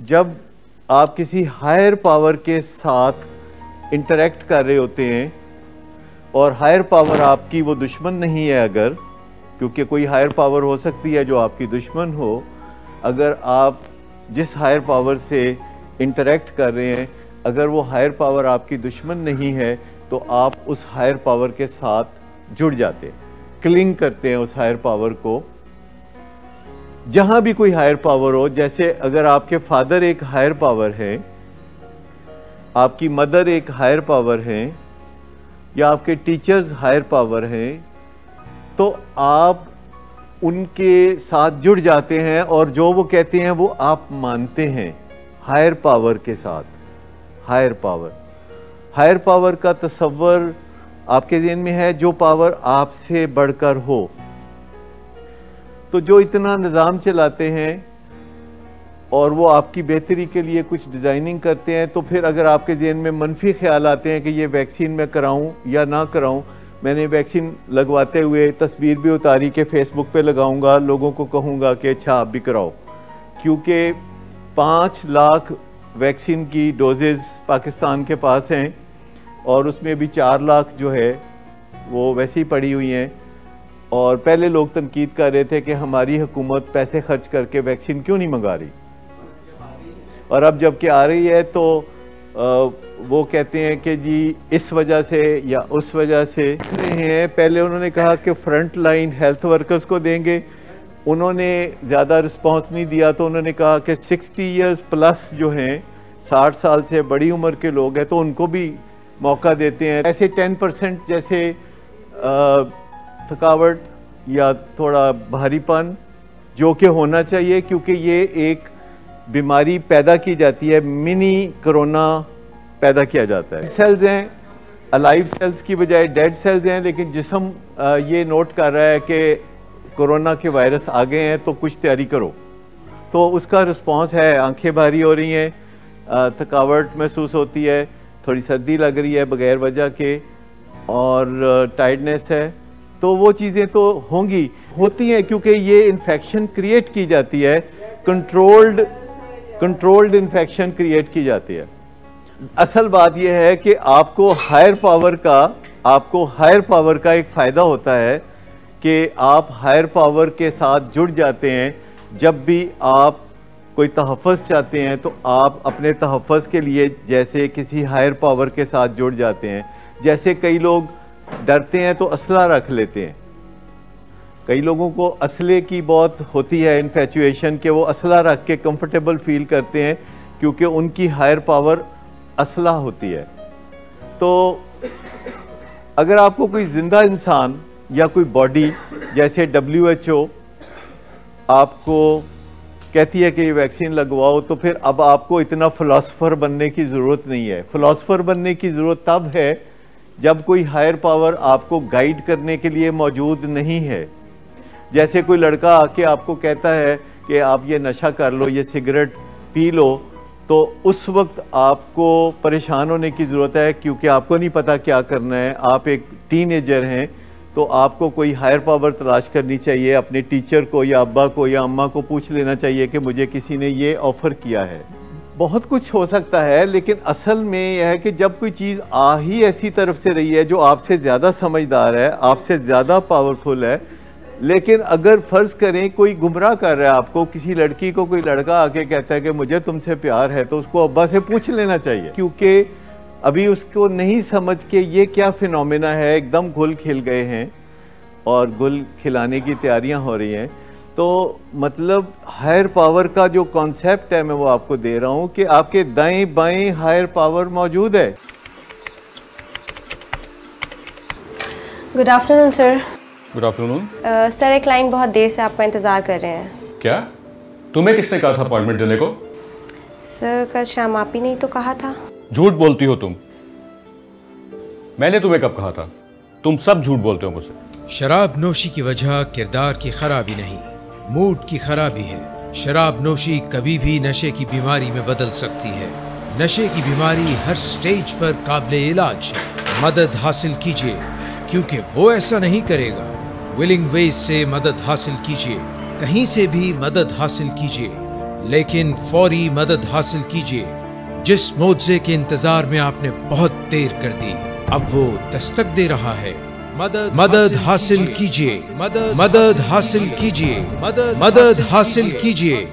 जब आप किसी हायर पावर के साथ इंटरेक्ट कर रहे होते हैं और हायर पावर आपकी वो दुश्मन नहीं है, अगर, क्योंकि कोई हायर पावर हो सकती है जो आपकी दुश्मन हो, अगर आप जिस हायर पावर से इंटरेक्ट कर रहे हैं अगर वो हायर पावर आपकी दुश्मन नहीं है तो आप उस हायर पावर के साथ जुड़ जाते हैं, क्लिंग करते हैं उस हायर पावर को। जहां भी कोई हायर पावर हो, जैसे अगर आपके फादर एक हायर पावर है, आपकी मदर एक हायर पावर है, या आपके टीचर्स हायर पावर हैं, तो आप उनके साथ जुड़ जाते हैं और जो वो कहते हैं वो आप मानते हैं। हायर पावर के साथ, हायर पावर का तस्वर आपके ज़हन में है, जो पावर आपसे बढ़कर हो। तो जो इतना निज़ाम चलाते हैं और वो आपकी बेहतरी के लिए कुछ डिज़ाइनिंग करते हैं, तो फिर अगर आपके ज़हन में मनफी ख्याल आते हैं कि ये वैक्सीन मैं कराऊं या ना कराऊं, मैंने वैक्सीन लगवाते हुए तस्वीर भी उतारी कि फेसबुक पे लगाऊंगा, लोगों को कहूंगा कि अच्छा आप भी कराओ, क्योंकि 5 लाख वैक्सीन की डोजेज़ पाकिस्तान के पास हैं और उसमें भी 4 लाख जो है वो वैसे ही पड़ी हुई हैं। और पहले लोग तनकीद कर रहे थे कि हमारी हुकूमत पैसे खर्च करके वैक्सीन क्यों नहीं मंगा रही, और अब जबकि आ रही है तो वो कहते हैं कि जी इस वजह से या उस वजह से रहे हैं। पहले उन्होंने कहा कि फ्रंट लाइन हेल्थ वर्कर्स को देंगे, उन्होंने ज़्यादा रिस्पांस नहीं दिया, तो उन्होंने कहा कि 60 इयर्स प्लस जो हैं, 60 साल से बड़ी उम्र के लोग हैं, तो उनको भी मौका देते हैं। ऐसे 10% जैसे थकावट या थोड़ा भारीपन जो कि होना चाहिए, क्योंकि ये एक बीमारी पैदा की जाती है, मिनी कोरोना पैदा किया जाता है। सेल्स हैं, अलाइव सेल्स की बजाय डेड सेल्स हैं, लेकिन जिस्म ये नोट कर रहा है कि कोरोना के वायरस आ गए हैं तो कुछ तैयारी करो, तो उसका रिस्पांस है। आंखें भारी हो रही हैं, थकावट महसूस होती है, थोड़ी सर्दी लग रही है बगैर वजह के, और टायर्डनेस है, तो वो चीज़ें तो होती हैं क्योंकि ये इन्फेक्शन क्रिएट की जाती है, कंट्रोल्ड इन्फेक्शन क्रिएट की जाती है। असल बात यह है कि आपको हायर पावर का एक फ़ायदा होता है कि आप हायर पावर के साथ जुड़ जाते हैं। जब भी आप कोई तहफ़्फ़ुज़ चाहते हैं तो आप अपने तहफ़्फ़ुज़ के लिए जैसे किसी हायर पावर के साथ जुड़ जाते हैं। जैसे कई लोग डरते हैं तो असला रख लेते हैं, कई लोगों को असले की बहुत होती है इन्फेचुएशन, के वो असला रख के कंफर्टेबल फील करते हैं क्योंकि उनकी हायर पावर असला होती है। तो अगर आपको कोई ज़िंदा इंसान या कोई बॉडी, जैसे WHO आपको कहती है कि ये वैक्सीन लगवाओ, तो फिर अब आपको इतना फ़िलासफ़र बनने की ज़रूरत नहीं है। फ़िलासफ़र बनने की ज़रूरत तब है जब कोई हायर पावर आपको गाइड करने के लिए मौजूद नहीं है। जैसे कोई लड़का आके आपको कहता है कि आप ये नशा कर लो, ये सिगरेट पी लो, तो उस वक्त आपको परेशान होने की ज़रूरत है क्योंकि आपको नहीं पता क्या करना है। आप एक टीनेजर हैं, तो आपको कोई हायर पावर तलाश करनी चाहिए। अपने टीचर को या अब्बा को या अम्मा को पूछ लेना चाहिए कि मुझे किसी ने ये ऑफ़र किया है। बहुत कुछ हो सकता है, लेकिन असल में यह है कि जब कोई चीज़ आ ही ऐसी तरफ से रही है जो आपसे ज़्यादा समझदार है, आपसे ज़्यादा पावरफुल है, लेकिन अगर फ़र्ज़ करें कोई गुमराह कर रहा है आपको, किसी लड़की को कोई लड़का आके कहता है कि मुझे तुमसे प्यार है, तो उसको अब्बा से पूछ लेना चाहिए, क्योंकि अभी उसको नहीं समझ के ये क्या फिनोमेना है, एकदम घुल खिल गए हैं और घुल खिलाने की तैयारियां हो रही हैं। तो मतलब हायर पावर का जो कॉन्सेप्ट है मैं वो आपको दे रहा हूं कि आपके दाएं बाएं हायर पावर मौजूद है। Good afternoon sir. Good afternoon. Sir, एक क्लाइंट बहुत देर से आपका इंतज़ार कर रहे हैं। क्या? तुम्हें किसने कहा था अपॉइंटमेंट देने को? सर, कल शाम आप ही नहीं तो कहा था। झूठ बोलती हो तुम। मैंने तुम्हें कब कहा था? तुम सब झूठ बोलते हो मुझसे। शराब नोशी की वजह किरदार की खराबी नहीं, मूड की खराबी है। शराब नोशी कभी भी नशे की बीमारी में बदल सकती है। नशे की बीमारी हर स्टेज पर काबिल इलाज है। मदद हासिल कीजिए, क्योंकि वो ऐसा नहीं करेगा। विलिंग वेज से मदद हासिल कीजिए, कहीं से भी मदद हासिल कीजिए। लेकिन फौरी मदद हासिल कीजिए। जिस मुआवजे के इंतजार में आपने बहुत देर कर दी, अब वो दस्तक दे रहा है। मदद हासिल कीजिए, मदद हासिल कीजिए, मदद हासिल कीजिए।